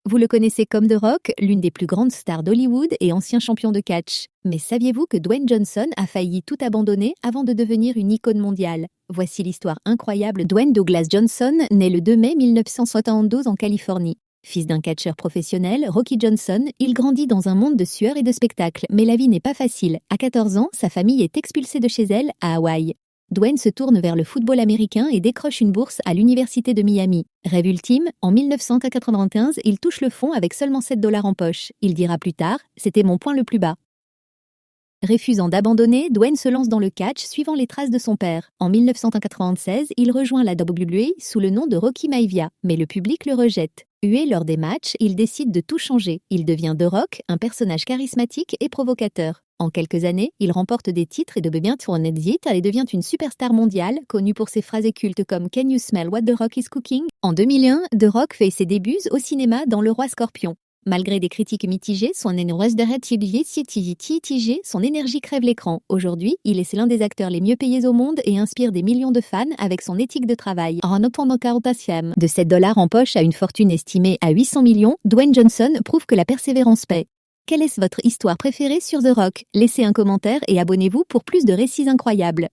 Vous le connaissez comme The Rock, l'une des plus grandes stars d'Hollywood et ancien champion de catch. Mais saviez-vous que Dwayne Johnson a failli tout abandonner avant de devenir une icône mondiale? Voici l'histoire incroyable de Dwayne Douglas Johnson, né le 2 mai 1972 en Californie. Fils d'un catcheur professionnel, Rocky Johnson, il grandit dans un monde de sueur et de spectacles, mais la vie n'est pas facile. À 14 ans, sa famille est expulsée de chez elle, à Hawaï. Dwayne se tourne vers le football américain et décroche une bourse à l'université de Miami. Rêve ultime, en 1995, il touche le fond avec seulement 7 $ en poche. Il dira plus tard « C'était mon point le plus bas ». Refusant d'abandonner, Dwayne se lance dans le catch suivant les traces de son père. En 1996, il rejoint la WWE sous le nom de Rocky Maivia, mais le public le rejette. Hué lors des matchs, il décide de tout changer. Il devient The Rock, un personnage charismatique et provocateur. En quelques années, il remporte des titres et devient tournée et devient une superstar mondiale, connue pour ses phrases cultes comme « Can you smell what The Rock is cooking ?» En 2001, The Rock fait ses débuts au cinéma dans Le Roi Scorpion. Malgré des critiques mitigées, son énergie crève l'écran. Aujourd'hui, il est l'un des acteurs les mieux payés au monde et inspire des millions de fans avec son éthique de travail. De 7 $ en poche à une fortune estimée à 800 millions, Dwayne Johnson prouve que la persévérance paie. Quelle est votre histoire préférée sur The Rock? Laissez un commentaire et abonnez-vous pour plus de récits incroyables.